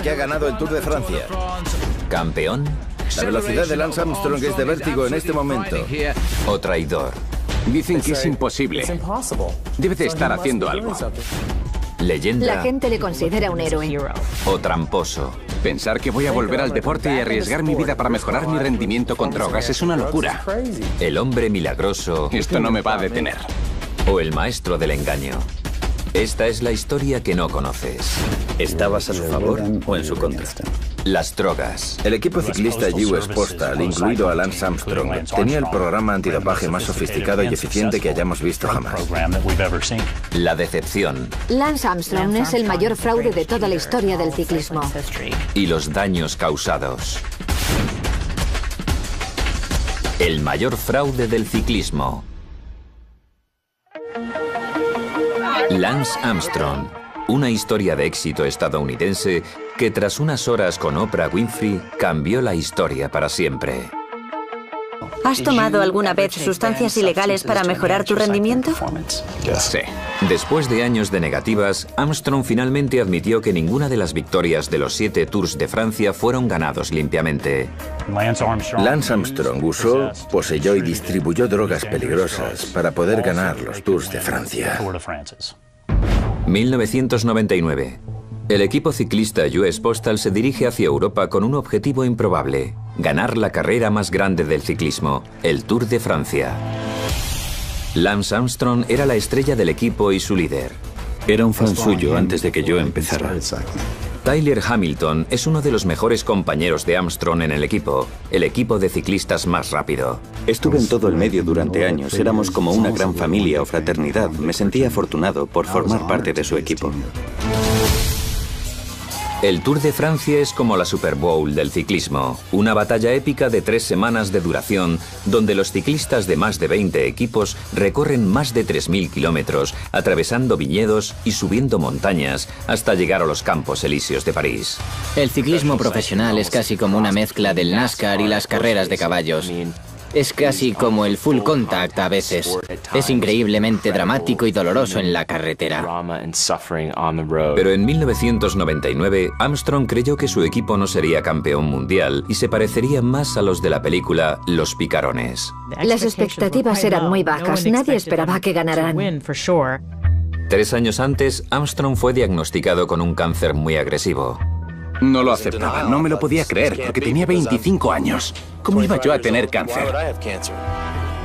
que ha ganado el Tour de Francia. ¿Campeón? La velocidad de Lance Armstrong es de vértigo en este momento. ¿O traidor? Dicen que es imposible. Debe de estar haciendo algo. ¿Leyenda? La gente le considera un héroe. ¿O tramposo? Pensar que voy a volver al deporte y arriesgar mi vida para mejorar mi rendimiento con drogas es una locura. ¿El hombre milagroso? Esto no me va a detener. ¿O el maestro del engaño? Esta es la historia que no conoces. ¿Estabas a su favor o en su contra? Las drogas. El equipo ciclista US Postal, incluido a Lance Armstrong, tenía el programa antidopaje más sofisticado y eficiente que hayamos visto jamás. La decepción. Lance Armstrong es el mayor fraude de toda la historia del ciclismo. Y los daños causados. El mayor fraude del ciclismo. Lance Armstrong, una historia de éxito estadounidense que tras unas horas con Oprah Winfrey cambió la historia para siempre. ¿Has tomado alguna vez sustancias ilegales para mejorar tu rendimiento? Sí. Después de años de negativas, Armstrong finalmente admitió que ninguna de las victorias de los 7 Tours de Francia fueron ganados limpiamente. Lance Armstrong usó, poseyó y distribuyó drogas peligrosas para poder ganar los Tours de Francia. 1999. El equipo ciclista US Postal se dirige hacia Europa con un objetivo improbable: ganar la carrera más grande del ciclismo, el Tour de Francia. Lance Armstrong era la estrella del equipo y su líder. Era un fan suyo antes de que yo empezara. Tyler Hamilton es uno de los mejores compañeros de Armstrong en el equipo de ciclistas más rápido. Estuve en todo el medio durante años. Éramos como una gran familia o fraternidad. Me sentía afortunado por formar parte de su equipo. El Tour de Francia es como la Super Bowl del ciclismo, una batalla épica de 3 semanas de duración, donde los ciclistas de más de 20 equipos recorren más de 3.000 kilómetros, atravesando viñedos y subiendo montañas hasta llegar a los Campos Elíseos de París. El ciclismo profesional es casi como una mezcla del NASCAR y las carreras de caballos. Es casi como el full contact a veces. Es increíblemente dramático y doloroso en la carretera. Pero en 1999, Armstrong creyó que su equipo no sería campeón mundial y se parecería más a los de la película Los Picarones. Las expectativas eran muy bajas. Nadie esperaba que ganaran. 3 años antes, Armstrong fue diagnosticado con un cáncer muy agresivo. No lo aceptaba, no me lo podía creer, porque tenía 25 años. ¿Cómo iba yo a tener cáncer?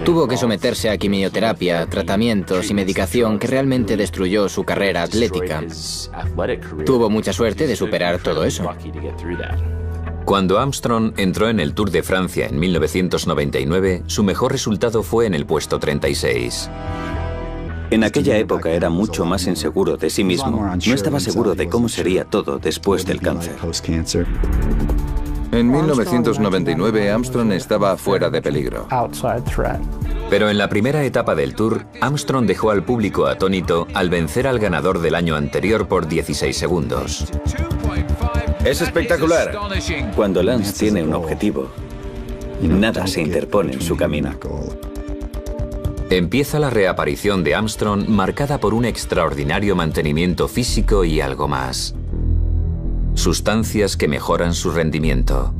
Tuvo que someterse a quimioterapia, tratamientos y medicación que realmente destruyó su carrera atlética. Tuvo mucha suerte de superar todo eso. Cuando Armstrong entró en el Tour de Francia en 1999, su mejor resultado fue en el puesto 36. En aquella época era mucho más inseguro de sí mismo. No estaba seguro de cómo sería todo después del cáncer. En 1999, Armstrong estaba fuera de peligro. Pero en la primera etapa del Tour, Armstrong dejó al público atónito al vencer al ganador del año anterior por 16 segundos. Es espectacular. Cuando Lance tiene un objetivo, nada se interpone en su camino. Empieza la reaparición de Armstrong marcada por un extraordinario mantenimiento físico y algo más. Sustancias que mejoran su rendimiento.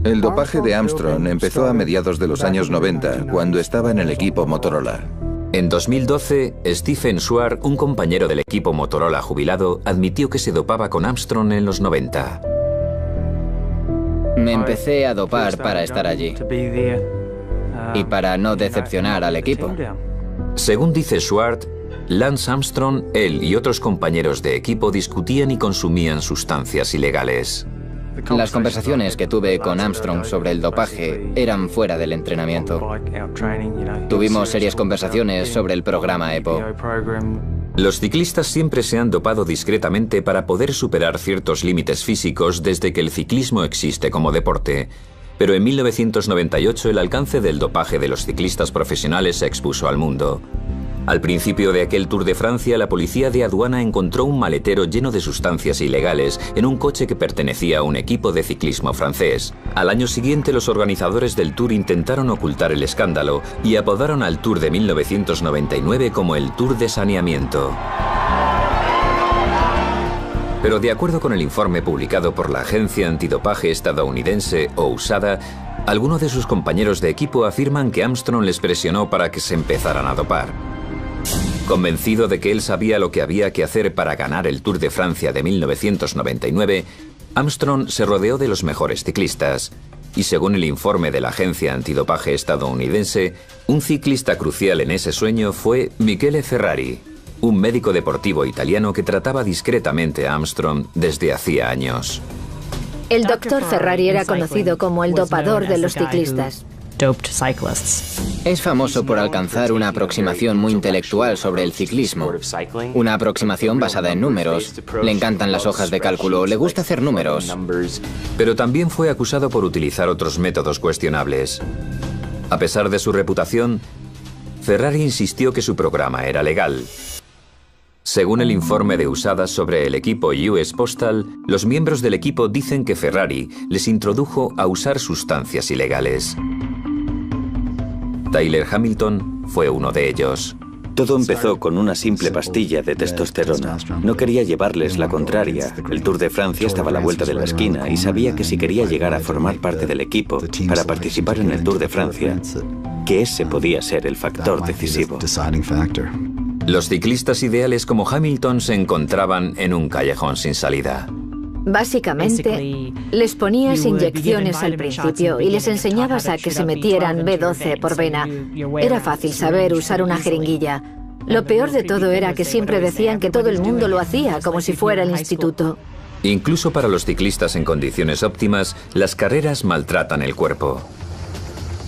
El dopaje de Armstrong empezó a mediados de los años 90, cuando estaba en el equipo Motorola. En 2012, Stephen Schwartz, un compañero del equipo Motorola jubilado, admitió que se dopaba con Armstrong en los 90. Me empecé a dopar para estar allí. Y para no decepcionar al equipo. Según dice Schwartz, Lance Armstrong, él y otros compañeros de equipo discutían y consumían sustancias ilegales. Las conversaciones que tuve con Armstrong sobre el dopaje eran fuera del entrenamiento. Tuvimos serias conversaciones sobre el programa EPO. Los ciclistas siempre se han dopado discretamente para poder superar ciertos límites físicos desde que el ciclismo existe como deporte. Pero en 1998 el alcance del dopaje de los ciclistas profesionales se expuso al mundo. Al principio de aquel Tour de Francia, la policía de aduana encontró un maletero lleno de sustancias ilegales en un coche que pertenecía a un equipo de ciclismo francés. Al año siguiente, los organizadores del Tour intentaron ocultar el escándalo y apodaron al Tour de 1999 como el Tour de Saneamiento. Pero de acuerdo con el informe publicado por la agencia antidopaje estadounidense USADA, algunos de sus compañeros de equipo afirman que Armstrong les presionó para que se empezaran a dopar. Convencido de que él sabía lo que había que hacer para ganar el Tour de Francia de 1999, Armstrong se rodeó de los mejores ciclistas. Y según el informe de la agencia antidopaje estadounidense, un ciclista crucial en ese sueño fue Michele Ferrari, un médico deportivo italiano que trataba discretamente a Armstrong desde hacía años. El doctor Ferrari era conocido como el dopador de los ciclistas. Es famoso por alcanzar una aproximación muy intelectual sobre el ciclismo. Una aproximación basada en números. Le encantan las hojas de cálculo, le gusta hacer números. Pero también fue acusado por utilizar otros métodos cuestionables. A pesar de su reputación, Ferrari insistió que su programa era legal. Según el informe de USADA sobre el equipo US Postal, los miembros del equipo dicen que Ferrari les introdujo a usar sustancias ilegales. Tyler Hamilton fue uno de ellos. Todo empezó con una simple pastilla de testosterona. No quería llevarles la contraria. El Tour de Francia estaba a la vuelta de la esquina y sabía que si quería llegar a formar parte del equipo para participar en el Tour de Francia, que ese podía ser el factor decisivo. Los ciclistas ideales como Hamilton se encontraban en un callejón sin salida. Básicamente, les ponías inyecciones al principio y les enseñabas a que se metieran B12 por vena. Era fácil saber usar una jeringuilla. Lo peor de todo era que siempre decían que todo el mundo lo hacía, como si fuera el instituto. Incluso para los ciclistas en condiciones óptimas, las carreras maltratan el cuerpo.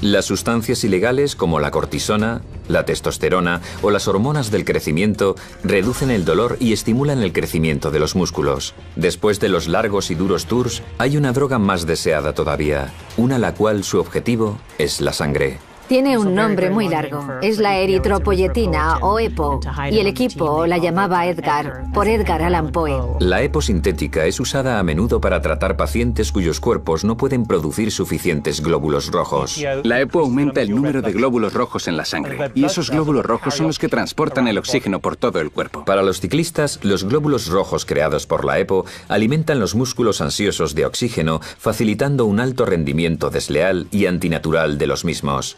Las sustancias ilegales como la cortisona, la testosterona o las hormonas del crecimiento reducen el dolor y estimulan el crecimiento de los músculos. Después de los largos y duros tours, hay una droga más deseada todavía, una la cual su objetivo es la sangre. Tiene un nombre muy largo. Es la eritropoyetina o EPO, y el equipo la llamaba Edgar, por Edgar Allan Poe. La EPO sintética es usada a menudo para tratar pacientes cuyos cuerpos no pueden producir suficientes glóbulos rojos. La EPO aumenta el número de glóbulos rojos en la sangre, y esos glóbulos rojos son los que transportan el oxígeno por todo el cuerpo. Para los ciclistas, los glóbulos rojos creados por la EPO alimentan los músculos ansiosos de oxígeno, facilitando un alto rendimiento desleal y antinatural de los mismos.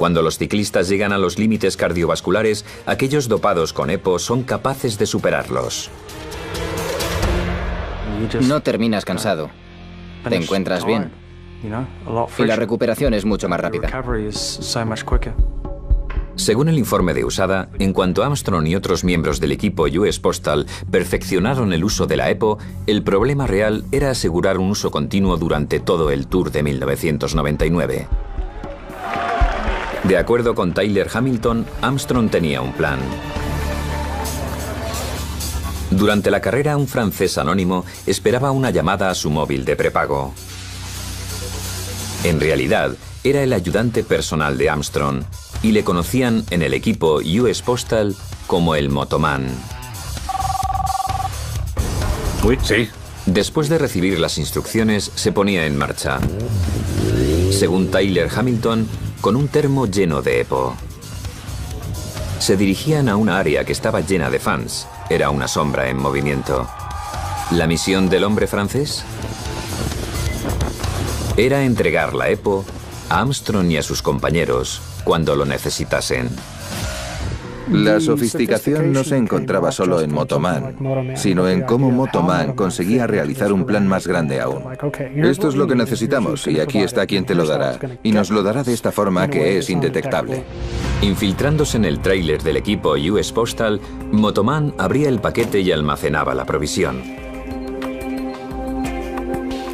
Cuando los ciclistas llegan a los límites cardiovasculares, aquellos dopados con EPO son capaces de superarlos. No terminas cansado. Te encuentras bien. Y la recuperación es mucho más rápida. Según el informe de USADA, en cuanto Armstrong y otros miembros del equipo US Postal perfeccionaron el uso de la EPO, el problema real era asegurar un uso continuo durante todo el Tour de 1999. De acuerdo con Tyler Hamilton, Armstrong tenía un plan. Durante la carrera, un francés anónimo esperaba una llamada a su móvil de prepago. En realidad, era el ayudante personal de Armstrong y le conocían en el equipo US Postal como el Motoman. Sí. Después de recibir las instrucciones, se ponía en marcha. Según Tyler Hamilton, con un termo lleno de EPO. Se dirigían a una área que estaba llena de fans. Era una sombra en movimiento. ¿La misión del hombre francés? Era entregar la EPO a Armstrong y a sus compañeros cuando lo necesitasen. La sofisticación no se encontraba solo en Motoman, sino en cómo Motoman conseguía realizar un plan más grande aún. Esto es lo que necesitamos y aquí está quien te lo dará. Y nos lo dará de esta forma que es indetectable. Infiltrándose en el tráiler del equipo US Postal, Motoman abría el paquete y almacenaba la provisión.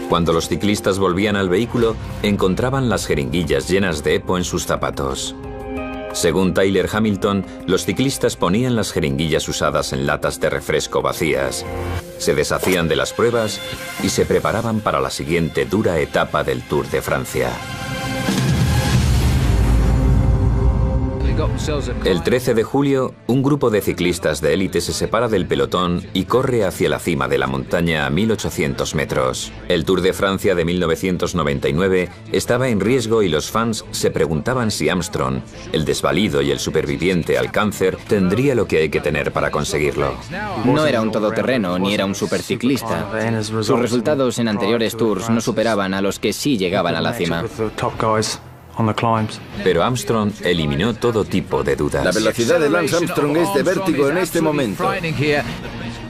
Cuando los ciclistas volvían al vehículo, encontraban las jeringuillas llenas de EPO en sus zapatos. Según Tyler Hamilton, los ciclistas ponían las jeringuillas usadas en latas de refresco vacías, se deshacían de las pruebas y se preparaban para la siguiente dura etapa del Tour de Francia. El 13 de julio, un grupo de ciclistas de élite se separa del pelotón y corre hacia la cima de la montaña a 1800 metros. El Tour de Francia de 1999 estaba en riesgo y los fans se preguntaban si Armstrong, el desvalido y el superviviente al cáncer, tendría lo que hay que tener para conseguirlo. No era un todoterreno ni era un superciclista. Sus resultados en anteriores tours no superaban a los que sí llegaban a la cima. Pero Armstrong eliminó todo tipo de dudas. La velocidad de Lance Armstrong es de vértigo en este momento.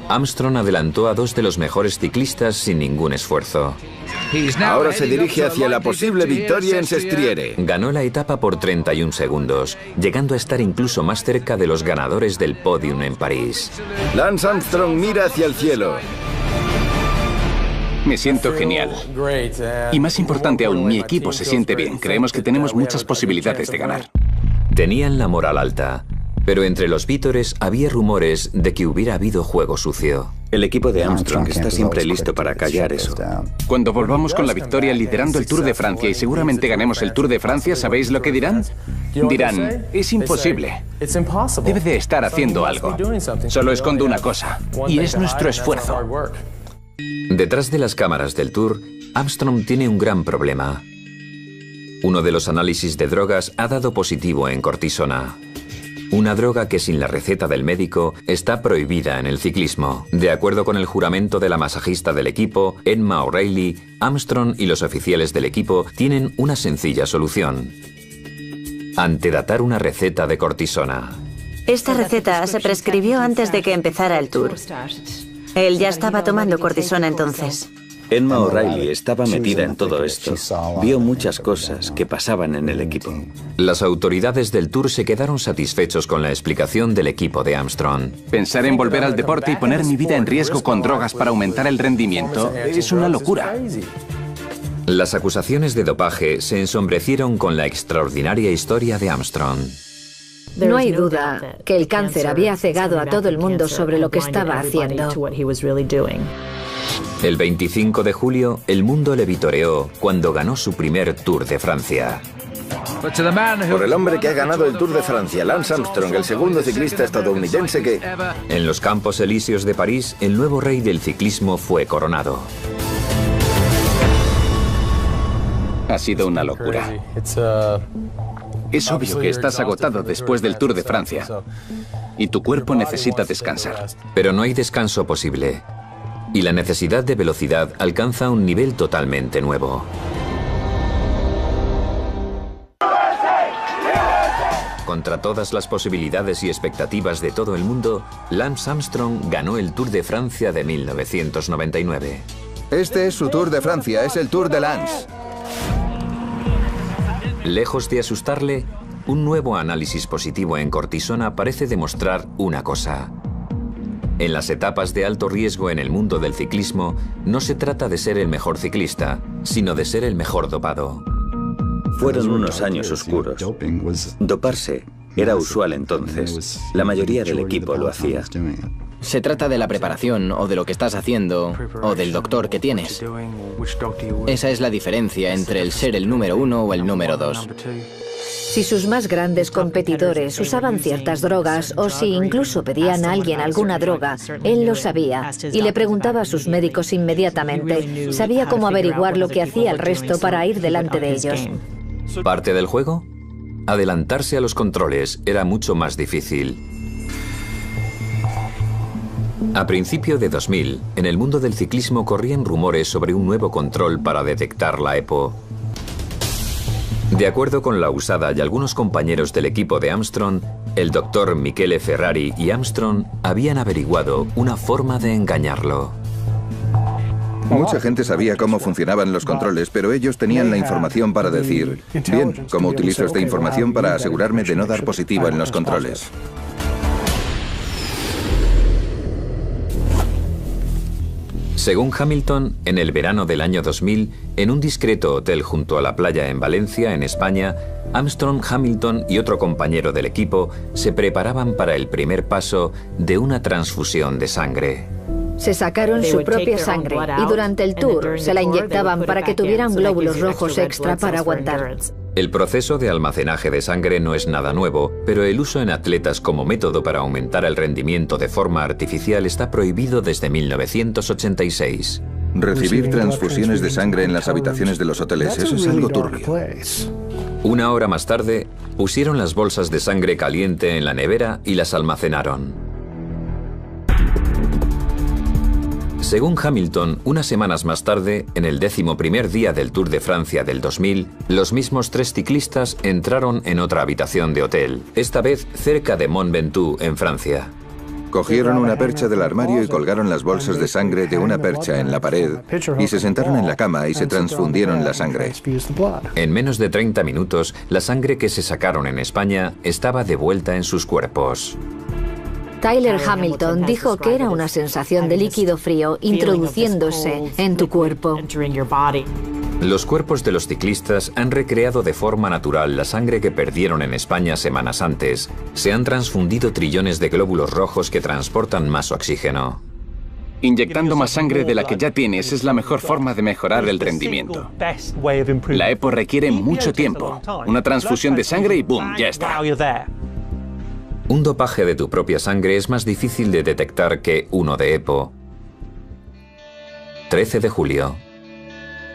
Armstrong adelantó a dos de los mejores ciclistas sin ningún esfuerzo. Ahora se dirige hacia la posible victoria en Sestriere. Ganó la etapa por 31 segundos, llegando a estar incluso más cerca de los ganadores del podium en París. Lance Armstrong mira hacia el cielo. Me siento genial. Y más importante aún, mi equipo se siente bien. Creemos que tenemos muchas posibilidades de ganar. Tenían la moral alta, pero entre los vítores había rumores de que hubiera habido juego sucio. El equipo de Armstrong está siempre listo para callar eso. Cuando volvamos con la victoria liderando el Tour de Francia y seguramente ganemos el Tour de Francia, ¿sabéis lo que dirán? Dirán, es imposible. Debe de estar haciendo algo. Solo escondo una cosa, y es nuestro esfuerzo. Detrás de las cámaras del Tour, Armstrong tiene un gran problema. Uno de los análisis de drogas ha dado positivo en cortisona. Una droga que sin la receta del médico está prohibida en el ciclismo. De acuerdo con el juramento de la masajista del equipo, Emma O'Reilly, Armstrong y los oficiales del equipo tienen una sencilla solución: antedatar una receta de cortisona. Esta receta se prescribió antes de que empezara el Tour. Él ya estaba tomando cortisona entonces. Emma O'Reilly estaba metida en todo esto. Vio muchas cosas que pasaban en el equipo. Las autoridades del Tour se quedaron satisfechos con la explicación del equipo de Armstrong. Pensar en volver al deporte y poner mi vida en riesgo con drogas para aumentar el rendimiento es una locura. Las acusaciones de dopaje se ensombrecieron con la extraordinaria historia de Armstrong. No hay duda que el cáncer había cegado a todo el mundo sobre lo que estaba haciendo. El 25 de julio, el mundo le vitoreó cuando ganó su primer Tour de Francia. Por el hombre que ha ganado el Tour de Francia, Lance Armstrong, el segundo ciclista estadounidense que... En los Campos Elíseos de París, el nuevo rey del ciclismo fue coronado. Ha sido una locura. Es obvio que estás agotado después del Tour de Francia y tu cuerpo necesita descansar. Pero no hay descanso posible. Y la necesidad de velocidad alcanza un nivel totalmente nuevo. Contra todas las posibilidades y expectativas de todo el mundo, Lance Armstrong ganó el Tour de Francia de 1999. Este es su Tour de Francia, es el Tour de Lance. Lejos de asustarle, un nuevo análisis positivo en cortisona parece demostrar una cosa. En las etapas de alto riesgo en el mundo del ciclismo, no se trata de ser el mejor ciclista, sino de ser el mejor dopado. Fueron unos años oscuros. Doparse era usual entonces. La mayoría del equipo lo hacía. Se trata de la preparación o de lo que estás haciendo o del doctor que tienes. Esa es la diferencia entre el ser el número 1 o el número 2. Si sus más grandes competidores usaban ciertas drogas o si incluso pedían a alguien alguna droga, él lo sabía y le preguntaba a sus médicos inmediatamente. Sabía cómo averiguar lo que hacía el resto para ir delante de ellos. ¿Parte del juego? Adelantarse a los controles era mucho más difícil. A principio de 2000, en el mundo del ciclismo corrían rumores sobre un nuevo control para detectar la EPO. De acuerdo con la USADA y algunos compañeros del equipo de Armstrong, el doctor Michele Ferrari y Armstrong habían averiguado una forma de engañarlo. Mucha gente sabía cómo funcionaban los controles, pero ellos tenían la información para decir, bien, ¿cómo utilizo esta información para asegurarme de no dar positivo en los controles? Según Hamilton, en el verano del año 2000, en un discreto hotel junto a la playa en Valencia, en España, Armstrong, Hamilton y otro compañero del equipo se preparaban para el primer paso de una transfusión de sangre. Se sacaron su propia sangre y durante el Tour se la inyectaban para que tuvieran glóbulos rojos extra para aguantar. El proceso de almacenaje de sangre no es nada nuevo, pero el uso en atletas como método para aumentar el rendimiento de forma artificial está prohibido desde 1986. Recibir transfusiones de sangre en las habitaciones de los hoteles, eso es algo turbio. Una hora más tarde, pusieron las bolsas de sangre caliente en la nevera y las almacenaron. Según Hamilton, unas semanas más tarde, en el 11º día del Tour de Francia del 2000, los mismos 3 ciclistas entraron en otra habitación de hotel, esta vez cerca de Mont Ventoux, en Francia. Cogieron una percha del armario y colgaron las bolsas de sangre de una percha en la pared y se sentaron en la cama y se transfundieron la sangre. En menos de 30 minutos, la sangre que se sacaron en España estaba de vuelta en sus cuerpos. Tyler Hamilton dijo que era una sensación de líquido frío introduciéndose en tu cuerpo. Los cuerpos de los ciclistas han recreado de forma natural la sangre que perdieron en España semanas antes. Se han transfundido trillones de glóbulos rojos que transportan más oxígeno. Inyectando más sangre de la que ya tienes es la mejor forma de mejorar el rendimiento. La EPO requiere mucho tiempo. Una transfusión de sangre y ¡boom! Ya está. Un dopaje de tu propia sangre es más difícil de detectar que uno de EPO. 13 de julio.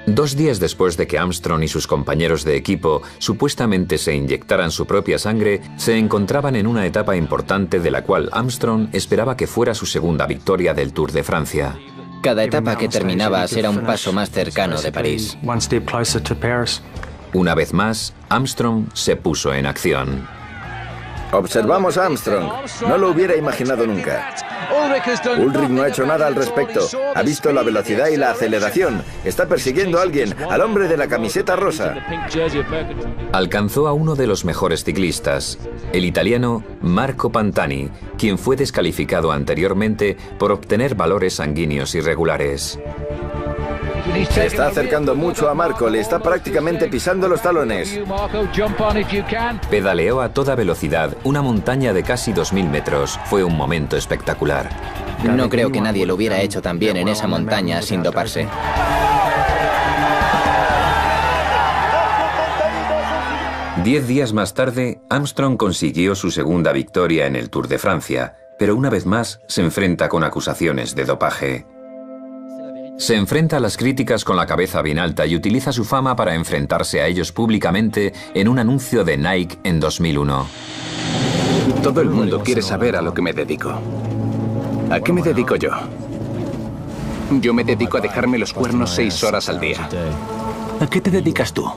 2 días después de que Armstrong y sus compañeros de equipo supuestamente se inyectaran su propia sangre, se encontraban en una etapa importante de la cual Armstrong esperaba que fuera su segunda victoria del Tour de Francia. Cada etapa que terminabas era un paso más cercano de París. Una vez más, Armstrong se puso en acción. Observamos a Armstrong. No lo hubiera imaginado nunca. Ullrich no ha hecho nada al respecto. Ha visto la velocidad y la aceleración. Está persiguiendo a alguien, al hombre de la camiseta rosa. Alcanzó a uno de los mejores ciclistas, el italiano Marco Pantani, quien fue descalificado anteriormente por obtener valores sanguíneos irregulares. Se está acercando mucho a Marco, le está prácticamente pisando los talones. Pedaleó a toda velocidad una montaña de casi 2000 metros. Fue un momento espectacular. No creo que nadie lo hubiera hecho tan bien en esa montaña sin doparse. Diez días más tarde, Armstrong consiguió su segunda victoria en el Tour de Francia, pero una vez más se enfrenta con acusaciones de dopaje. Se enfrenta a las críticas con la cabeza bien alta y utiliza su fama para enfrentarse a ellos públicamente en un anuncio de Nike en 2001. Todo el mundo quiere saber a lo que me dedico. ¿A qué me dedico yo? Yo me dedico a dejarme los cuernos 6 horas al día. ¿A qué te dedicas tú?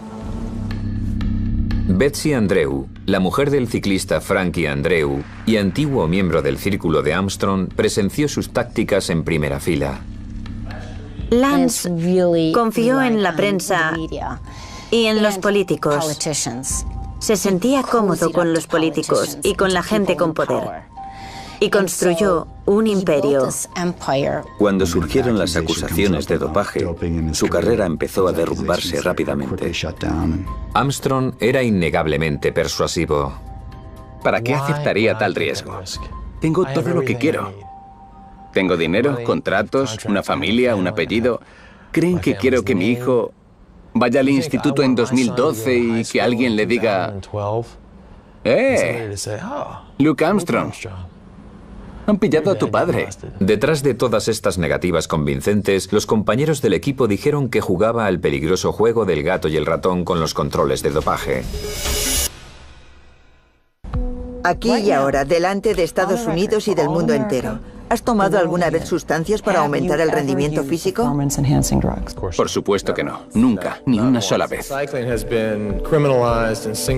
Betsy Andreu, la mujer del ciclista Frankie Andreu y antiguo miembro del círculo de Armstrong, presenció sus tácticas en primera fila. Lance confió en la prensa y en los políticos. Se sentía cómodo con los políticos y con la gente con poder. Y construyó un imperio. Cuando surgieron las acusaciones de dopaje, su carrera empezó a derrumbarse rápidamente. Armstrong era innegablemente persuasivo. ¿Para qué aceptaría tal riesgo? Tengo todo lo que quiero. Tengo dinero, contratos, una familia, un apellido. ¿Creen que quiero que mi hijo vaya al instituto en 2012 y que alguien le diga: Luke Armstrong, han pillado a tu padre? Detrás de todas estas negativas convincentes, los compañeros del equipo dijeron que jugaba al peligroso juego del gato y el ratón con los controles de dopaje. Aquí y ahora, delante de Estados Unidos y del mundo entero, ¿has tomado alguna vez sustancias para aumentar el rendimiento físico? Por supuesto que no. Nunca, ni una sola vez.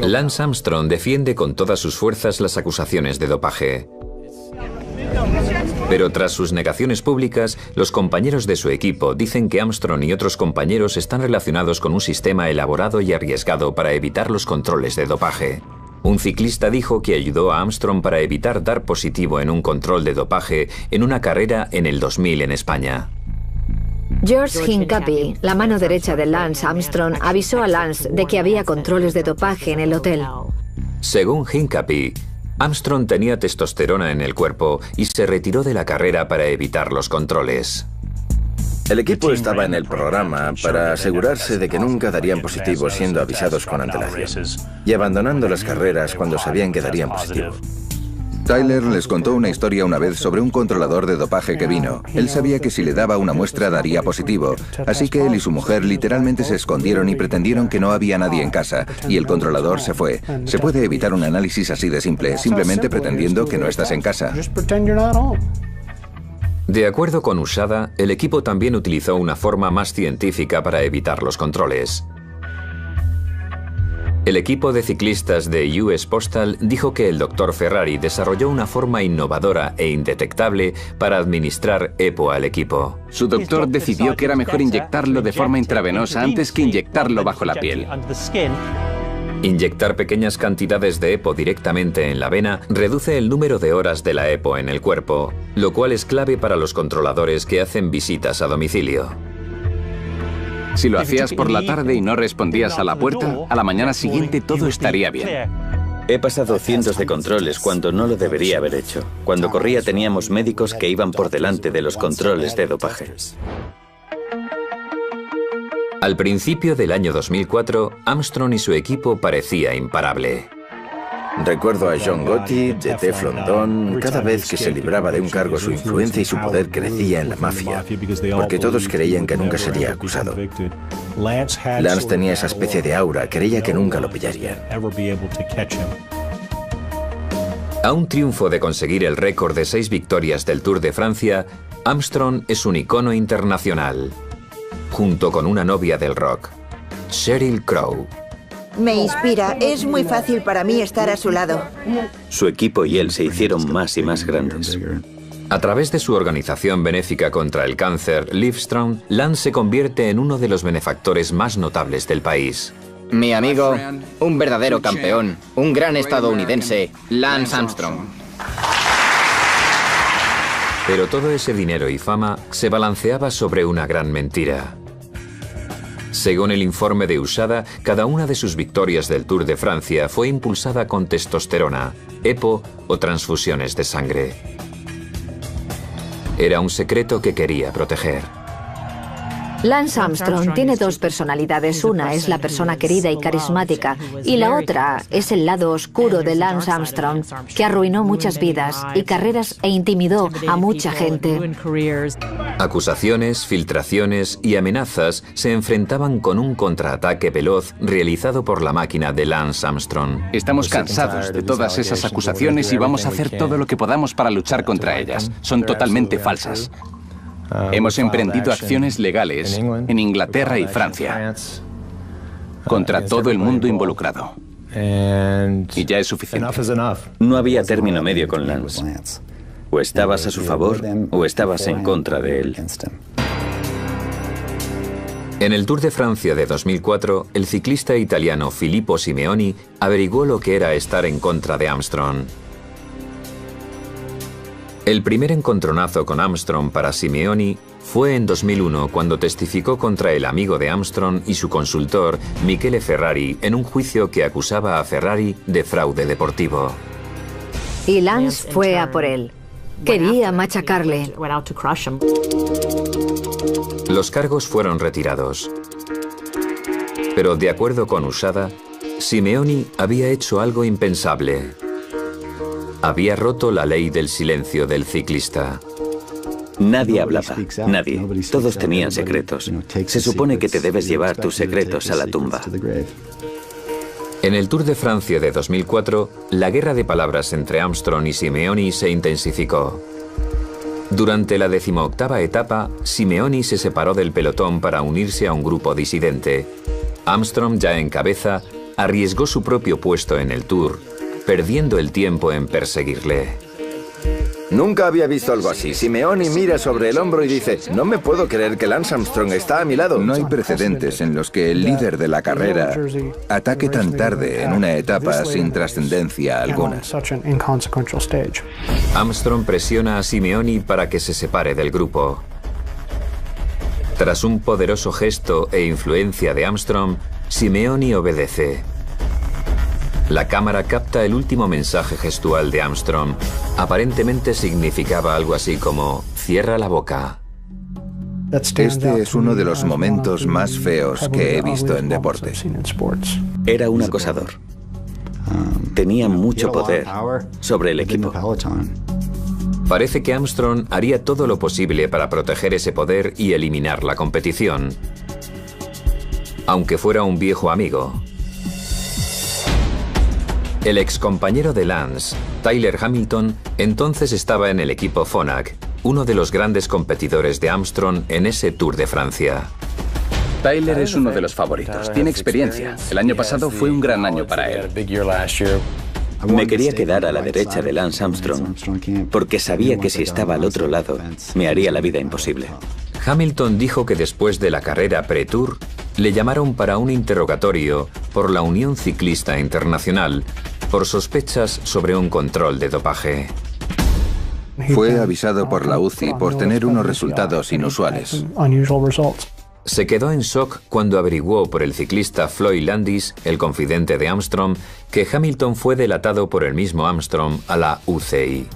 Lance Armstrong defiende con todas sus fuerzas las acusaciones de dopaje. Pero tras sus negaciones públicas, los compañeros de su equipo dicen que Armstrong y otros compañeros están relacionados con un sistema elaborado y arriesgado para evitar los controles de dopaje. Un ciclista dijo que ayudó a Armstrong para evitar dar positivo en un control de dopaje en una carrera en el 2000 en España. George Hincapie, la mano derecha de Lance Armstrong, avisó a Lance de que había controles de dopaje en el hotel. Según Hincapie, Armstrong tenía testosterona en el cuerpo y se retiró de la carrera para evitar los controles. El equipo estaba en el programa para asegurarse de que nunca darían positivo siendo avisados con antelación y abandonando las carreras cuando sabían que darían positivo. Tyler les contó una historia una vez sobre un controlador de dopaje que vino. Él sabía que si le daba una muestra daría positivo, así que él y su mujer literalmente se escondieron y pretendieron que no había nadie en casa, y el controlador se fue. Se puede evitar un análisis así de simple, simplemente pretendiendo que no estás en casa. De acuerdo con USADA, el equipo también utilizó una forma más científica para evitar los controles. El equipo de ciclistas de US Postal dijo que el Dr. Ferrari desarrolló una forma innovadora e indetectable para administrar EPO al equipo. Su doctor decidió que era mejor inyectarlo de forma intravenosa antes que inyectarlo bajo la piel. Inyectar pequeñas cantidades de EPO directamente en la vena reduce el número de horas de la EPO en el cuerpo, lo cual es clave para los controladores que hacen visitas a domicilio. Si lo hacías por la tarde y no respondías a la puerta, a la mañana siguiente todo estaría bien. He pasado cientos de controles cuando no lo debería haber hecho. Cuando corría teníamos médicos que iban por delante de los controles de dopaje. Al principio del año 2004, Armstrong y su equipo parecía imparable. Recuerdo a John Gotti, de Teflon Don, cada vez que se libraba de un cargo su influencia y su poder crecía en la mafia, porque todos creían que nunca sería acusado. Lance tenía esa especie de aura, creía que nunca lo pillarían. A un triunfo de conseguir el récord de 6 victorias del Tour de Francia, Armstrong es un icono internacional, junto con una novia del rock, Sheryl Crow. Me inspira, es muy fácil para mí estar a su lado. Su equipo y él se hicieron más y más grandes. A través de su organización benéfica contra el cáncer, Livestrong, Lance se convierte en uno de los benefactores más notables del país. Mi amigo, un verdadero campeón, un gran estadounidense, Lance Armstrong. Pero todo ese dinero y fama se balanceaba sobre una gran mentira. Según el informe de USADA, cada una de sus victorias del Tour de Francia fue impulsada con testosterona, EPO o transfusiones de sangre. Era un secreto que quería proteger. Lance Armstrong tiene 2 personalidades. Una es la persona querida y carismática, y la otra es el lado oscuro de Lance Armstrong, que arruinó muchas vidas y carreras e intimidó a mucha gente. Acusaciones, filtraciones y amenazas se enfrentaban con un contraataque veloz realizado por la máquina de Lance Armstrong. Estamos cansados de todas esas acusaciones y vamos a hacer todo lo que podamos para luchar contra ellas. Son totalmente falsas. Hemos emprendido acciones legales en Inglaterra y Francia contra todo el mundo involucrado. Y ya es suficiente. No había término medio con Lance. O estabas a su favor o estabas en contra de él. En el Tour de Francia de 2004, el ciclista italiano Filippo Simeoni averiguó lo que era estar en contra de Armstrong. El primer encontronazo con Armstrong para Simeoni fue en 2001 cuando testificó contra el amigo de Armstrong y su consultor, Michele Ferrari, en un juicio que acusaba a Ferrari de fraude deportivo. Y Lance fue a por él. Quería machacarle. Los cargos fueron retirados. Pero de acuerdo con USADA, Simeoni había hecho algo impensable. Había roto la ley del silencio del ciclista. Nadie hablaba, nadie. Todos tenían secretos. Se supone que te debes llevar tus secretos a la tumba. En el Tour de Francia de 2004, la guerra de palabras entre Armstrong y Simeoni se intensificó. Durante la 18ª etapa, Simeoni se separó del pelotón para unirse a un grupo disidente. Armstrong, ya en cabeza, arriesgó su propio puesto en el Tour, perdiendo el tiempo en perseguirle. Nunca había visto algo así. Simeoni mira sobre el hombro y dice: no me puedo creer que Lance Armstrong está a mi lado. No hay precedentes en los que el líder de la carrera ataque tan tarde en una etapa sin trascendencia alguna. Armstrong presiona a Simeoni para que se separe del grupo. Tras un poderoso gesto e influencia de Armstrong, Simeoni obedece. La cámara capta el último mensaje gestual de Armstrong. Aparentemente significaba algo así como: cierra la boca. Este es uno de los momentos más feos que he visto en deporte. Era un acosador. Tenía mucho poder sobre el equipo. Parece que Armstrong haría todo lo posible para proteger ese poder y eliminar la competición, aunque fuera un viejo amigo. El excompañero de Lance, Tyler Hamilton, entonces estaba en el equipo Phonak, uno de los grandes competidores de Armstrong en ese Tour de Francia. Tyler es uno de los favoritos, tiene experiencia. El año pasado fue un gran año para él. Me quería quedar a la derecha de Lance Armstrong porque sabía que si estaba al otro lado me haría la vida imposible. Hamilton dijo que después de la carrera pre-Tour le llamaron para un interrogatorio por la Unión Ciclista Internacional por sospechas sobre un control de dopaje. Fue avisado por la UCI por tener unos resultados inusuales. Se quedó en shock cuando averiguó por el ciclista Floyd Landis, el confidente de Armstrong, que Hamilton fue delatado por el mismo Armstrong a la UCI.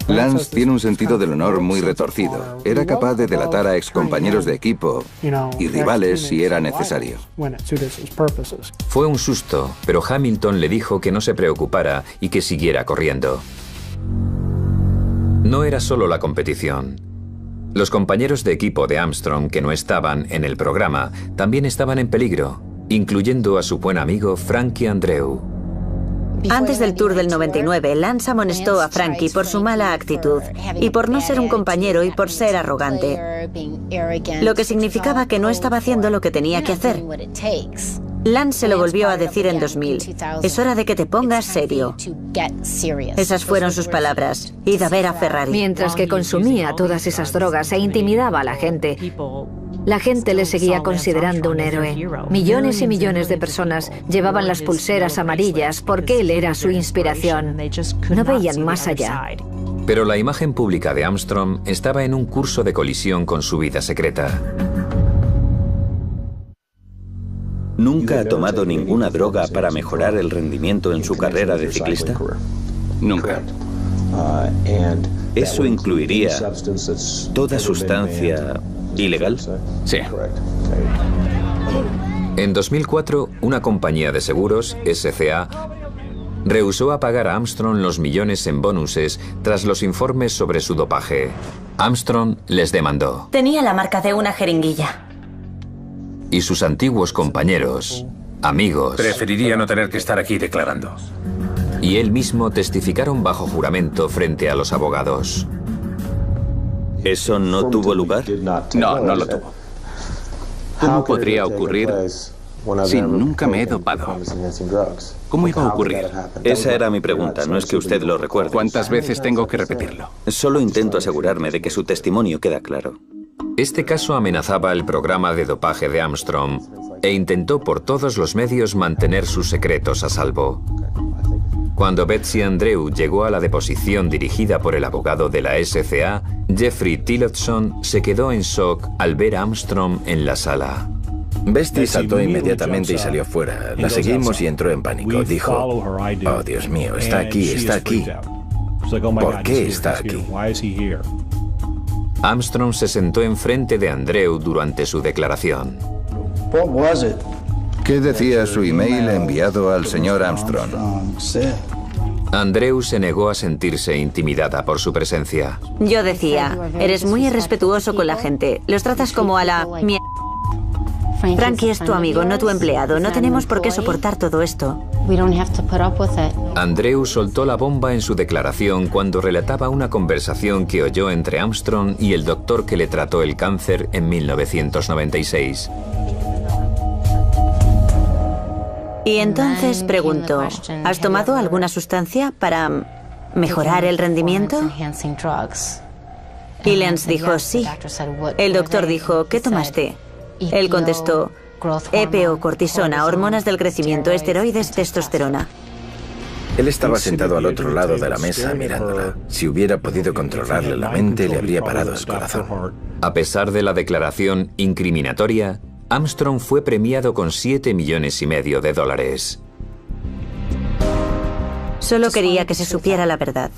Lance tiene un sentido del honor muy retorcido. Era capaz de delatar a excompañeros de equipo y rivales si era necesario. Fue un susto, pero Hamilton le dijo que no se preocupara y que siguiera corriendo. No era solo la competición. Los compañeros de equipo de Armstrong que no estaban en el programa también estaban en peligro, incluyendo a su buen amigo Frankie Andreu. Antes del Tour del 99, Lance amonestó a Frankie por su mala actitud y por no ser un compañero y por ser arrogante, lo que significaba que no estaba haciendo lo que tenía que hacer. Lance se lo volvió a decir en 2000. Es hora de que te pongas serio. Esas fueron sus palabras. Id a ver a Ferrari. Mientras que consumía todas esas drogas e intimidaba a la gente le seguía considerando un héroe. Millones y millones de personas llevaban las pulseras amarillas porque él era su inspiración. No veían más allá. Pero la imagen pública de Armstrong estaba en un curso de colisión con su vida secreta. ¿Nunca ha tomado ninguna droga para mejorar el rendimiento en su carrera de ciclista? Nunca. ¿Eso incluiría toda sustancia ilegal? Sí. En 2004, una compañía de seguros, SCA, rehusó a pagar a Armstrong los millones en bonuses tras los informes sobre su dopaje. Armstrong les demandó. Tenía la marca de una jeringuilla. Y sus antiguos compañeros, amigos... Preferiría no tener que estar aquí declarando. Y él mismo testificaron bajo juramento frente a los abogados. ¿Eso no tuvo lugar? No, no lo tuvo. ¿Cómo podría ocurrir si nunca me he dopado? ¿Cómo iba a ocurrir? Esa era mi pregunta, no es que usted lo recuerde. ¿Cuántas veces tengo que repetirlo? Solo intento asegurarme de que su testimonio queda claro. Este caso amenazaba el programa de dopaje de Armstrong e intentó por todos los medios mantener sus secretos a salvo. Cuando Betsy Andreu llegó a la deposición dirigida por el abogado de la SCA, Jeffrey Tillotson se quedó en shock al ver a Armstrong en la sala. Betsy saltó inmediatamente y salió fuera. La seguimos y entró en pánico. Dijo, oh Dios mío, está aquí, está aquí. ¿Por qué está aquí? Armstrong se sentó enfrente de Andreu durante su declaración. ¿Qué decía su email enviado al señor Armstrong? Andreu se negó a sentirse intimidada por su presencia. Yo decía, eres muy irrespetuoso con la gente. Los tratas como a la mierda. Frankie es tu amigo, no tu empleado. No tenemos por qué soportar todo esto. Andreu soltó la bomba en su declaración cuando relataba una conversación que oyó entre Armstrong y el doctor que le trató el cáncer en 1996. Y entonces preguntó, ¿has tomado alguna sustancia para mejorar el rendimiento? Y Lance dijo, sí. El doctor dijo, ¿qué tomaste? Él contestó, EPO, cortisona, hormonas del crecimiento, esteroides, testosterona. Él estaba sentado al otro lado de la mesa mirándola. Si hubiera podido controlarle la mente, le habría parado el corazón. A pesar de la declaración incriminatoria, Armstrong fue premiado con $7,5 millones de dólares. Solo quería que se supiera la verdad.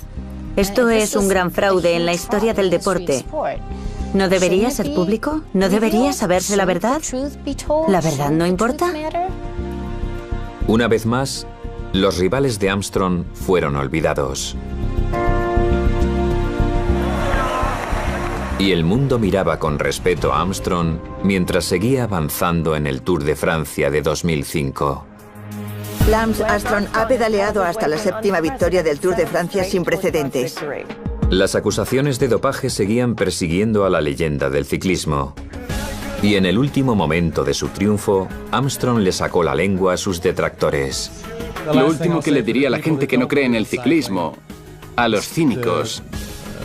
Esto es un gran fraude en la historia del deporte. ¿No debería ser público? ¿No debería saberse la verdad? ¿La verdad no importa? Una vez más, los rivales de Armstrong fueron olvidados. Y el mundo miraba con respeto a Armstrong mientras seguía avanzando en el Tour de Francia de 2005. Lance Armstrong ha pedaleado hasta la 7ª victoria del Tour de Francia sin precedentes. Las acusaciones de dopaje seguían persiguiendo a la leyenda del ciclismo. Y en el último momento de su triunfo, Armstrong le sacó la lengua a sus detractores. Lo último que le diría a la gente que no cree en el ciclismo, a los cínicos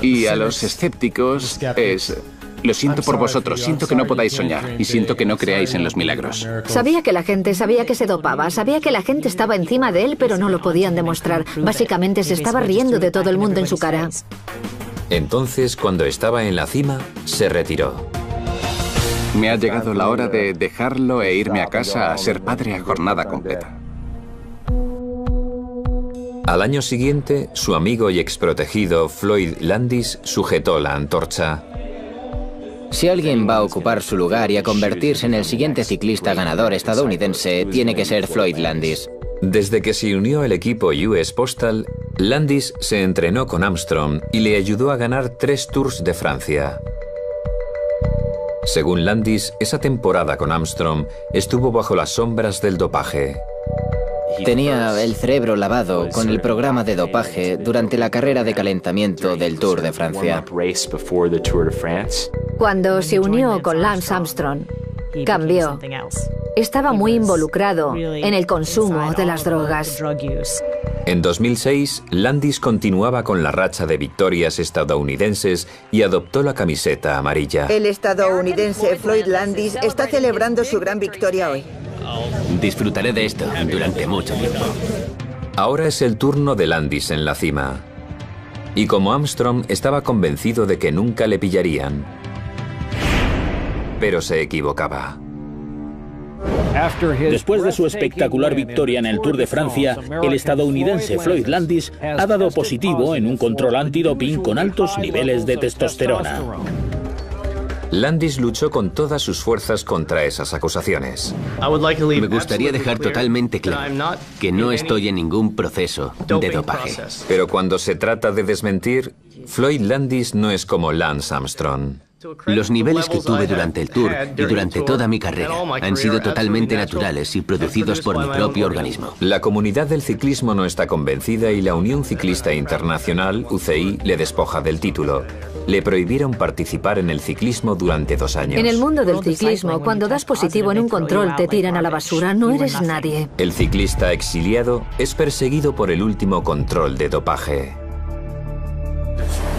y a los escépticos es: lo siento por vosotros, siento que no podáis soñar y siento que no creáis en los milagros. Sabía que la gente sabía que se dopaba, sabía que la gente estaba encima de él, pero no lo podían demostrar. Básicamente se estaba riendo de todo el mundo en su cara. Entonces, cuando estaba en la cima, se retiró. Me ha llegado la hora de dejarlo e irme a casa a ser padre a jornada completa. Al año siguiente, su amigo y exprotegido Floyd Landis sujetó la antorcha. Si alguien va a ocupar su lugar y a convertirse en el siguiente ciclista ganador estadounidense, tiene que ser Floyd Landis. Desde que se unió al equipo US Postal, Landis se entrenó con Armstrong y le ayudó a ganar 3 Tours de Francia. Según Landis, esa temporada con Armstrong estuvo bajo las sombras del dopaje. Tenía el cerebro lavado con el programa de dopaje durante la carrera de calentamiento del Tour de Francia. Cuando se unió con Lance Armstrong, cambió. Estaba muy involucrado en el consumo de las drogas. En 2006, Landis continuaba con la racha de victorias estadounidenses y adoptó la camiseta amarilla. El estadounidense Floyd Landis está celebrando su gran victoria hoy. Disfrutaré de esto durante mucho tiempo. Ahora es el turno de Landis en la cima. Y como Armstrong estaba convencido de que nunca le pillarían. Pero se equivocaba. Después de su espectacular victoria en el Tour de Francia, el estadounidense Floyd Landis ha dado positivo en un control antidoping con altos niveles de testosterona. Landis luchó con todas sus fuerzas contra esas acusaciones. Me gustaría dejar totalmente claro que no estoy en ningún proceso de dopaje. Pero cuando se trata de desmentir, Floyd Landis no es como Lance Armstrong. Los niveles que tuve durante el Tour y durante toda mi carrera han sido totalmente naturales y producidos por mi propio organismo. La comunidad del ciclismo no está convencida y la Unión Ciclista Internacional, UCI, le despoja del título. Le prohibieron participar en el ciclismo durante 2 años. En el mundo del ciclismo, cuando das positivo en un control, te tiran a la basura. No eres nadie. El ciclista exiliado es perseguido por el último control de dopaje.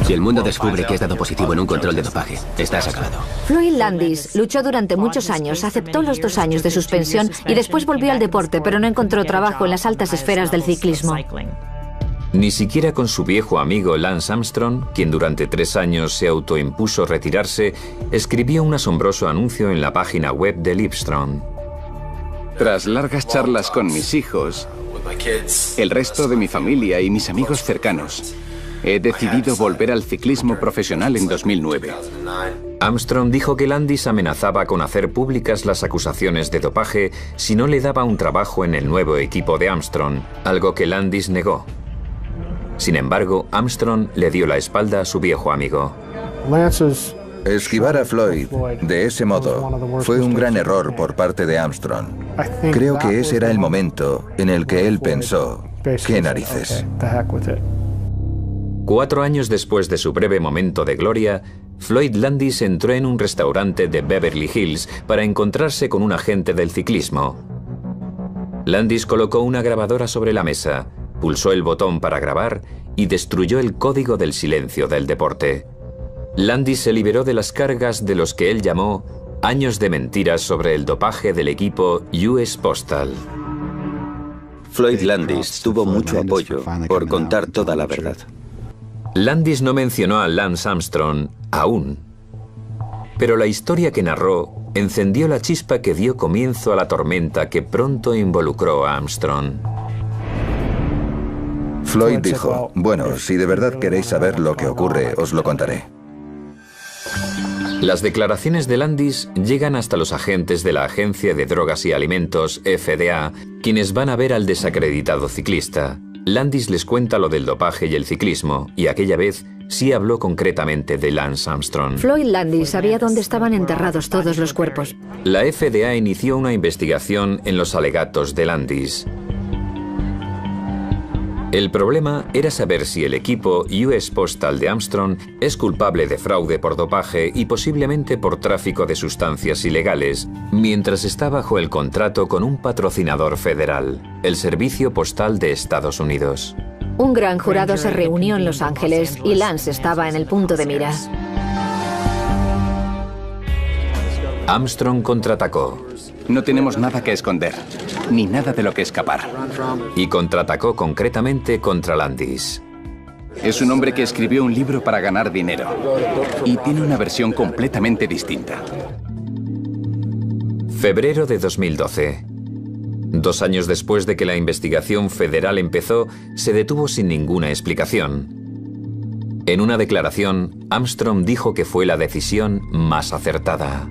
Si el mundo descubre que has dado positivo en un control de dopaje, estás acabado. Floyd Landis luchó durante muchos años, aceptó los 2 años de suspensión y después volvió al deporte, pero no encontró trabajo en las altas esferas del ciclismo. Ni siquiera con su viejo amigo Lance Armstrong, quien durante 3 años se autoimpuso retirarse, escribió un asombroso anuncio en la página web de Livestrong. Tras largas charlas con mis hijos, el resto de mi familia y mis amigos cercanos, he decidido volver al ciclismo profesional en 2009. Armstrong dijo que Landis amenazaba con hacer públicas las acusaciones de dopaje si no le daba un trabajo en el nuevo equipo de Armstrong, algo que Landis negó. Sin embargo, Armstrong le dio la espalda a su viejo amigo. Esquivar a Floyd de ese modo fue un gran error por parte de Armstrong. Creo que ese era el momento en el que él pensó: ¿qué narices? 4 años después de su breve momento de gloria, Floyd Landis entró en un restaurante de Beverly Hills para encontrarse con un agente del ciclismo. Landis colocó una grabadora sobre la mesa, pulsó el botón para grabar y destruyó el código del silencio del deporte. Landis se liberó de las cargas de los que él llamó años de mentiras sobre el dopaje del equipo US Postal. Floyd Landis tuvo mucho apoyo por contar toda la verdad. Landis no mencionó a Lance Armstrong aún, pero la historia que narró encendió la chispa que dio comienzo a la tormenta que pronto involucró a Armstrong. Floyd dijo: bueno, si de verdad queréis saber lo que ocurre, os lo contaré. Las declaraciones de Landis llegan hasta los agentes de la Agencia de Drogas y Alimentos, FDA, quienes van a ver al desacreditado ciclista. Landis les cuenta lo del dopaje y el ciclismo, y aquella vez sí habló concretamente de Lance Armstrong. Floyd Landis sabía dónde estaban enterrados todos los cuerpos. La FDA inició una investigación en los alegatos de Landis. El problema era saber si el equipo US Postal de Armstrong es culpable de fraude por dopaje y posiblemente por tráfico de sustancias ilegales, mientras está bajo el contrato con un patrocinador federal, el Servicio Postal de Estados Unidos. Un gran jurado se reunió en Los Ángeles y Lance estaba en el punto de mira. Armstrong contraatacó. No tenemos nada que esconder, ni nada de lo que escapar. Y contraatacó concretamente contra Landis. Es un hombre que escribió un libro para ganar dinero. Y tiene una versión completamente distinta. Febrero de 2012. 2 años después de que la investigación federal empezó, se detuvo sin ninguna explicación. En una declaración, Armstrong dijo que fue la decisión más acertada.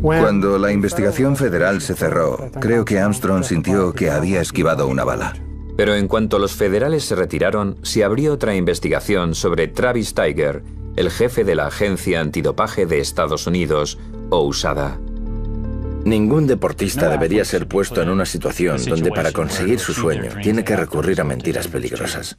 Cuando la investigación federal se cerró, creo que Armstrong sintió que había esquivado una bala. Pero en cuanto los federales se retiraron, se abrió otra investigación sobre Travis Tiger, el jefe de la Agencia Antidopaje de Estados Unidos, o USADA. Ningún deportista debería ser puesto en una situación donde para conseguir su sueño tiene que recurrir a mentiras peligrosas.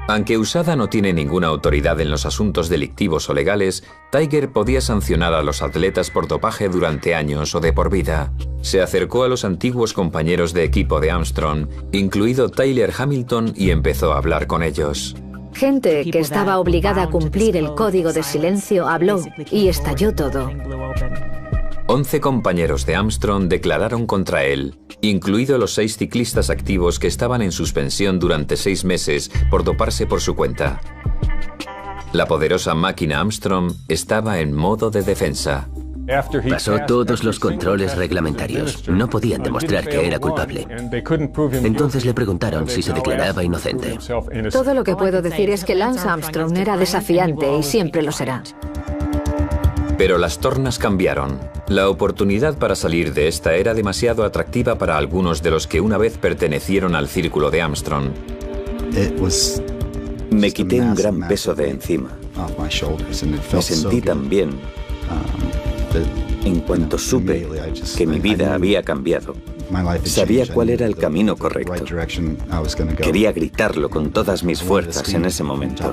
Aunque USADA no tiene ninguna autoridad en los asuntos delictivos o legales, Tiger podía sancionar a los atletas por dopaje durante años o de por vida. Se acercó a los antiguos compañeros de equipo de Armstrong, incluido Tyler Hamilton, y empezó a hablar con ellos. Gente que estaba obligada a cumplir el código de silencio habló y estalló todo. 11 compañeros de Armstrong declararon contra él, incluidos los 6 ciclistas activos que estaban en suspensión durante 6 meses por doparse por su cuenta. La poderosa máquina Armstrong estaba en modo de defensa. Pasó todos los controles reglamentarios. No podían demostrar que era culpable. Entonces le preguntaron si se declaraba inocente. Todo lo que puedo decir es que Lance Armstrong era desafiante y siempre lo será. Pero las tornas cambiaron. La oportunidad para salir de esta era demasiado atractiva para algunos de los que una vez pertenecieron al círculo de Armstrong. Me quité un gran peso de encima. Me sentí tan bien. En cuanto supe que mi vida había cambiado, sabía cuál era el camino correcto. Quería gritarlo con todas mis fuerzas en ese momento.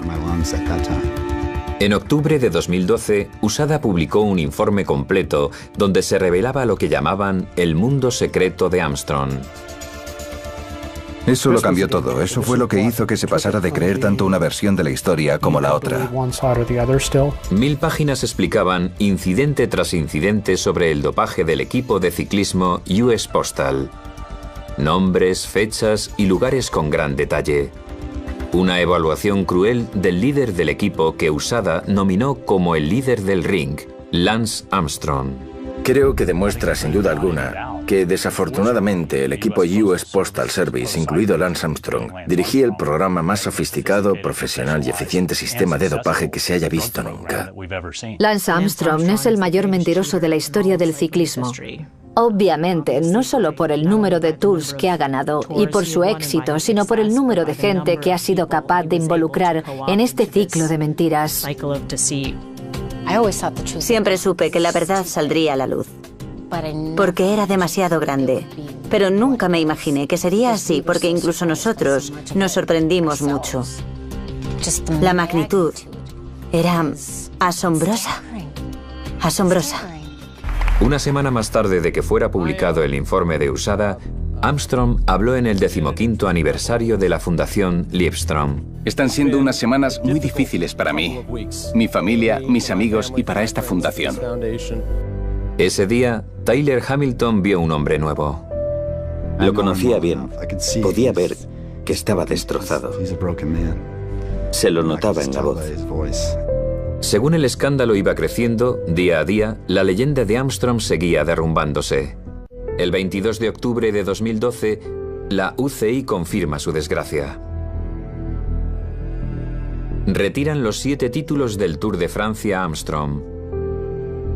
En octubre de 2012, USADA publicó un informe completo donde se revelaba lo que llamaban el mundo secreto de Armstrong. Eso lo cambió todo. Eso fue lo que hizo que se pasara de creer tanto una versión de la historia como la otra. 1000 páginas explicaban incidente tras incidente sobre el dopaje del equipo de ciclismo US Postal. Nombres, fechas y lugares con gran detalle. Una evaluación cruel del líder del equipo que USADA nominó como el líder del ring, Lance Armstrong. Creo que demuestra sin duda alguna que desafortunadamente el equipo US Postal Service, incluido Lance Armstrong, dirigía el programa más sofisticado, profesional y eficiente sistema de dopaje que se haya visto nunca. Lance Armstrong es el mayor mentiroso de la historia del ciclismo. Obviamente, no solo por el número de tours que ha ganado y por su éxito, sino por el número de gente que ha sido capaz de involucrar en este ciclo de mentiras. Siempre supe que la verdad saldría a la luz, porque era demasiado grande. Pero nunca me imaginé que sería así, porque incluso nosotros nos sorprendimos mucho. La magnitud era asombrosa. Asombrosa. Una semana más tarde de que fuera publicado el informe de USADA, Armstrong habló en el 15º aniversario de la Fundación Livestrong. Están siendo unas semanas muy difíciles para mí, mi familia, mis amigos y para esta fundación. Ese día, Tyler Hamilton vio un hombre nuevo. Lo conocía bien. Podía ver que estaba destrozado. Se lo notaba en la voz. Según el escándalo iba creciendo, día a día, la leyenda de Armstrong seguía derrumbándose. El 22 de octubre de 2012, la UCI confirma su desgracia. Retiran los 7 títulos del Tour de Francia a Armstrong.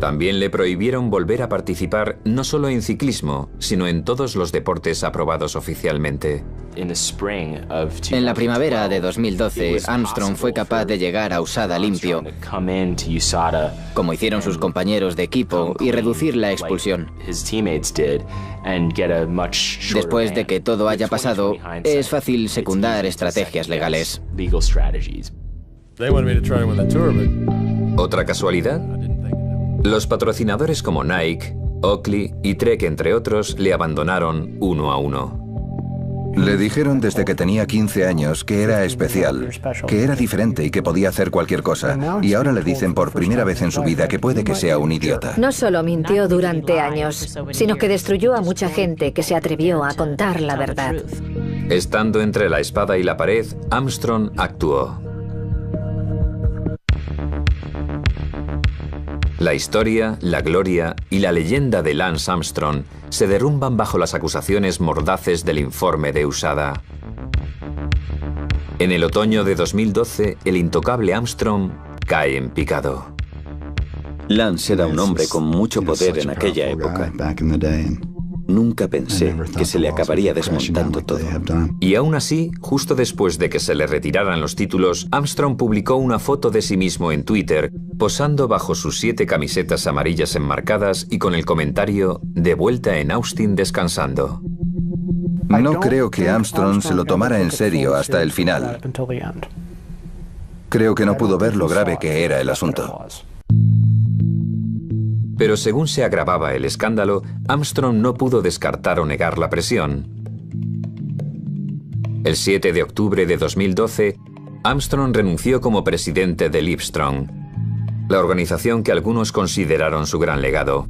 También le prohibieron volver a participar no solo en ciclismo, sino en todos los deportes aprobados oficialmente. En la primavera de 2012, Armstrong fue capaz de llegar a USADA limpio, como hicieron sus compañeros de equipo, y reducir la expulsión. Después de que todo haya pasado, es fácil secundar estrategias legales. ¿Otra casualidad? Los patrocinadores como Nike, Oakley y Trek, entre otros, le abandonaron uno a uno. Le dijeron desde que tenía 15 años que era especial, que era diferente y que podía hacer cualquier cosa. Y ahora le dicen por primera vez en su vida que puede que sea un idiota. No solo mintió durante años, sino que destruyó a mucha gente que se atrevió a contar la verdad. Estando entre la espada y la pared, Armstrong actuó. La historia, la gloria y la leyenda de Lance Armstrong se derrumban bajo las acusaciones mordaces del informe de USADA. En el otoño de 2012, el intocable Armstrong cae en picado. Lance era un hombre con mucho poder en aquella época. Nunca pensé que se le acabaría desmontando todo. Y aún así, justo después de que se le retiraran los títulos, Armstrong publicó una foto de sí mismo en Twitter, posando bajo sus 7 camisetas amarillas enmarcadas y con el comentario "de vuelta en Austin descansando". No creo que Armstrong se lo tomara en serio hasta el final. Creo que no pudo ver lo grave que era el asunto. Pero según se agravaba el escándalo, Armstrong no pudo descartar o negar la presión. El 7 de octubre de 2012, Armstrong renunció como presidente de Livestrong, la organización que algunos consideraron su gran legado.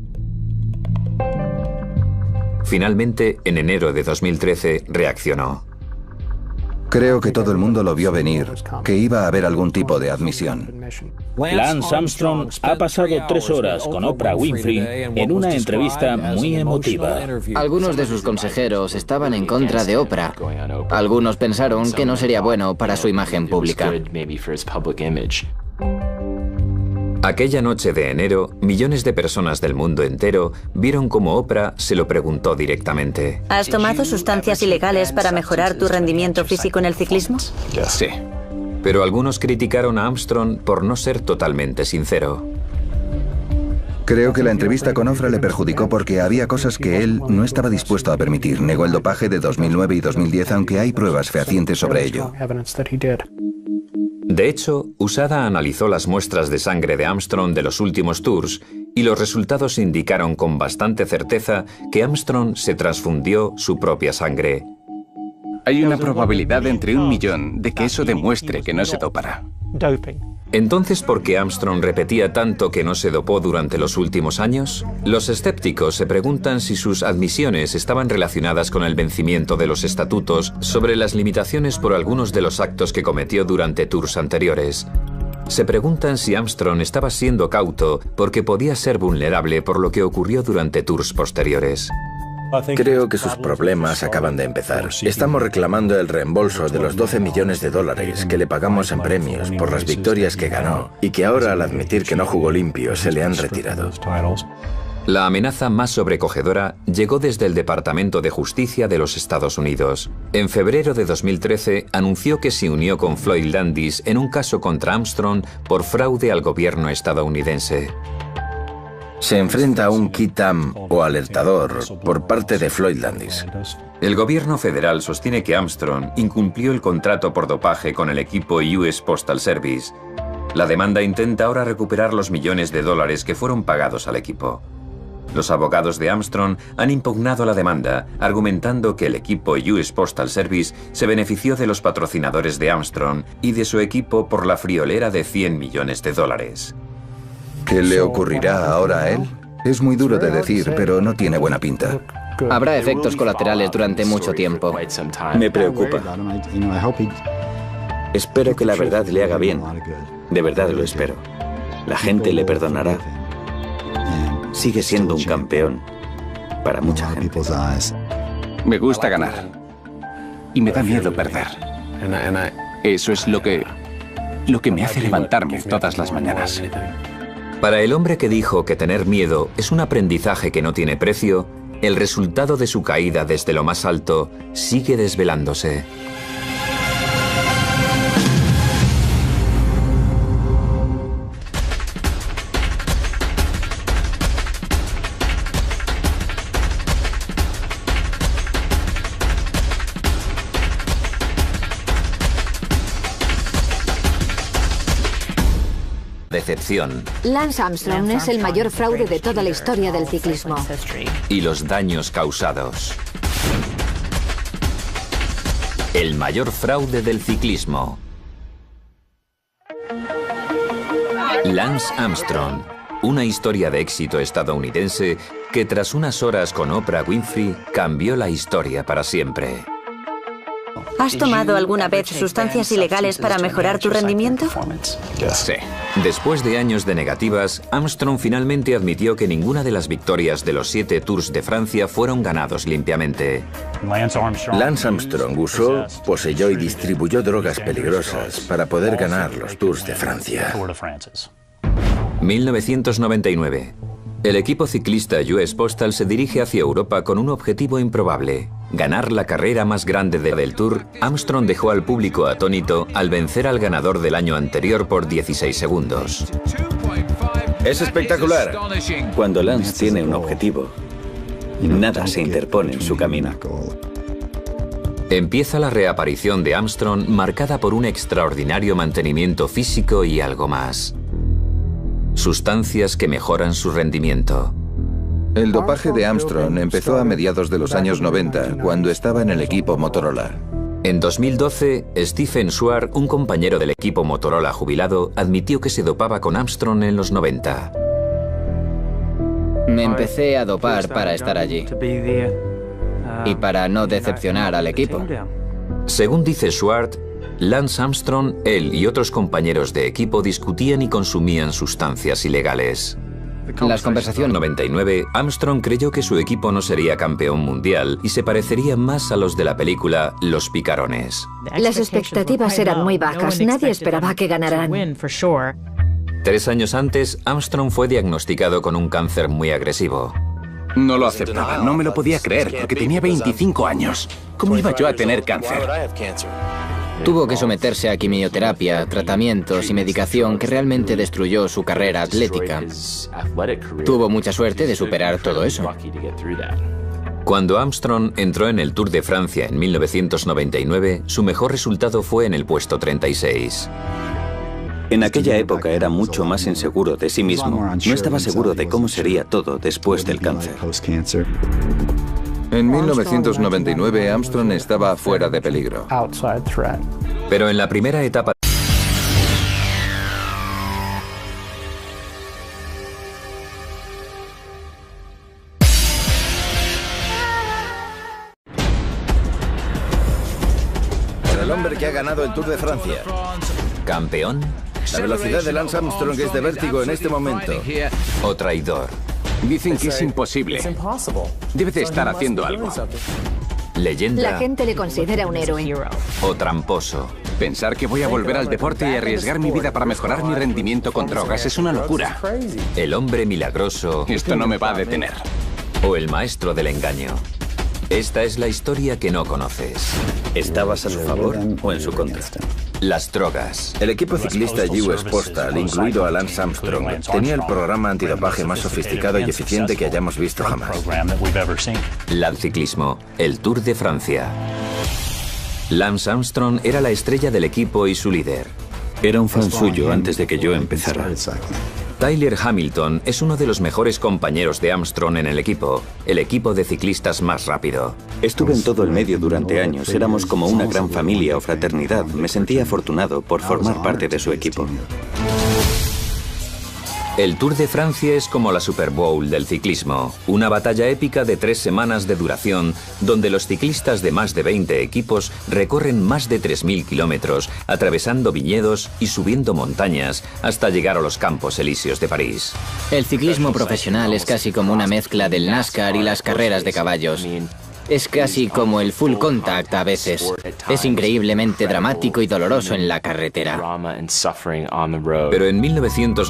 Finalmente, en enero de 2013, reaccionó. Creo que todo el mundo lo vio venir, que iba a haber algún tipo de admisión. Lance Armstrong ha pasado 3 horas con Oprah Winfrey en una entrevista muy emotiva. Algunos de sus consejeros estaban en contra de Oprah. Algunos pensaron que no sería bueno para su imagen pública. Aquella noche de enero, millones de personas del mundo entero vieron cómo Oprah se lo preguntó directamente. ¿Has tomado sustancias ilegales para mejorar tu rendimiento físico en el ciclismo? Sí. Pero algunos criticaron a Armstrong por no ser totalmente sincero. Creo que la entrevista con Oprah le perjudicó porque había cosas que él no estaba dispuesto a permitir. Negó el dopaje de 2009 y 2010, aunque hay pruebas fehacientes sobre ello. De hecho, USADA analizó las muestras de sangre de Armstrong de los últimos tours y los resultados indicaron con bastante certeza que Armstrong se transfundió su propia sangre. Hay una probabilidad entre 1 millón de que eso demuestre que no se dopará. Entonces, ¿por qué Armstrong repetía tanto que no se dopó durante los últimos años? Los escépticos se preguntan si sus admisiones estaban relacionadas con el vencimiento de los estatutos sobre las limitaciones por algunos de los actos que cometió durante tours anteriores. Se preguntan si Armstrong estaba siendo cauto porque podía ser vulnerable por lo que ocurrió durante tours posteriores. Creo que sus problemas acaban de empezar. Estamos reclamando el reembolso de los 12 millones de dólares que le pagamos en premios por las victorias que ganó y que ahora, al admitir que no jugó limpio, se le han retirado. La amenaza más sobrecogedora llegó desde el Departamento de Justicia de los Estados Unidos. En febrero de 2013 anunció que se unió con Floyd Landis en un caso contra Armstrong por fraude al gobierno estadounidense. Se enfrenta a un Qui-Tam o alertador por parte de Floyd Landis. El gobierno federal sostiene que Armstrong incumplió el contrato por dopaje con el equipo US Postal Service. La demanda intenta ahora recuperar los millones de dólares que fueron pagados al equipo. Los abogados de Armstrong han impugnado la demanda, argumentando que el equipo US Postal Service se benefició de los patrocinadores de Armstrong y de su equipo por la friolera de 100 millones de dólares. ¿Qué le ocurrirá ahora a él? Es muy duro de decir, pero no tiene buena pinta. Habrá efectos colaterales durante mucho tiempo. Me preocupa. Espero que la verdad le haga bien. De verdad lo espero. La gente le perdonará. Sigue siendo un campeón para mucha gente. Me gusta ganar. Y me da miedo perder. Eso es lo que lo que me hace levantarme todas las mañanas. Para el hombre que dijo que tener miedo es un aprendizaje que no tiene precio, el resultado de su caída desde lo más alto sigue desvelándose. Decepción. Lance Armstrong es el mayor fraude de toda la historia del ciclismo. Y los daños causados. El mayor fraude del ciclismo. Lance Armstrong, una historia de éxito estadounidense que tras unas horas con Oprah Winfrey cambió la historia para siempre. ¿Has tomado alguna vez sustancias ilegales para mejorar tu rendimiento? Sí. Después de años de negativas, Armstrong finalmente admitió que ninguna de las victorias de los 7 Tours de Francia fueron ganados limpiamente. Lance Armstrong usó, poseyó y distribuyó drogas peligrosas para poder ganar los Tours de Francia. 1999. El equipo ciclista US Postal se dirige hacia Europa con un objetivo improbable: ganar la carrera más grande del Tour. Armstrong dejó al público atónito al vencer al ganador del año anterior por 16 segundos. Es espectacular. Cuando Lance tiene un objetivo, nada se interpone en su camino. Empieza la reaparición de Armstrong marcada por un extraordinario mantenimiento físico y algo más: sustancias que mejoran su rendimiento. El dopaje de Armstrong empezó a mediados de los años 90, cuando estaba en el equipo Motorola. En 2012, Stephen Schwartz, un compañero del equipo Motorola jubilado, admitió que se dopaba con Armstrong en los 90. Me empecé a dopar para estar allí y para no decepcionar al equipo. Según dice Schwartz, Lance Armstrong, él y otros compañeros de equipo discutían y consumían sustancias ilegales. Las conversaciones. En 99, Armstrong creyó que su equipo no sería campeón mundial y se parecería más a los de la película Los Picarones. Las expectativas eran muy bajas, nadie esperaba que ganaran. 3 años antes, Armstrong fue diagnosticado con un cáncer muy agresivo. No lo aceptaba, no me lo podía creer, porque tenía 25 años. ¿Cómo iba yo a tener cáncer? Tuvo que someterse a quimioterapia, tratamientos y medicación que realmente destruyó su carrera atlética. Tuvo mucha suerte de superar todo eso. Cuando Armstrong entró en el Tour de Francia en 1999, su mejor resultado fue en el puesto 36. En aquella época era mucho más inseguro de sí mismo. No estaba seguro de cómo sería todo después del cáncer. En 1999, Armstrong estaba fuera de peligro. Pero en la primera etapa... Para el hombre que ha ganado el Tour de Francia. ¿Campeón? La velocidad de Lance Armstrong es de vértigo en este momento. ¿O traidor? Dicen que es imposible. Debe de estar haciendo algo. ¿Leyenda? La gente le considera un héroe. ¿O tramposo? Pensar que voy a volver al deporte y arriesgar mi vida para mejorar mi rendimiento con drogas es una locura. ¿El hombre milagroso? Esto no me va a detener. ¿O el maestro del engaño? Esta es la historia que no conoces. ¿Estabas a su favor o en su contra? Las drogas. El equipo ciclista US Postal, incluido a Lance Armstrong, tenía el programa antidopaje más sofisticado y eficiente que hayamos visto jamás. Ciclismo, el Tour de Francia. Lance Armstrong era la estrella del equipo y su líder. Era un fan suyo antes de que yo empezara. Tyler Hamilton es uno de los mejores compañeros de Armstrong en el equipo de ciclistas más rápido. Estuve en todo el medio durante años, éramos como una gran familia o fraternidad. Me sentía afortunado por formar parte de su equipo. El Tour de Francia es como la Super Bowl del ciclismo, una batalla épica de 3 semanas de duración, donde los ciclistas de más de 20 equipos recorren más de 3.000 kilómetros, atravesando viñedos y subiendo montañas hasta llegar a los Campos Elíseos de París. El ciclismo profesional es casi como una mezcla del NASCAR y las carreras de caballos. Es casi como el full contact a veces. Es increíblemente dramático y doloroso en la carretera. Pero en 1900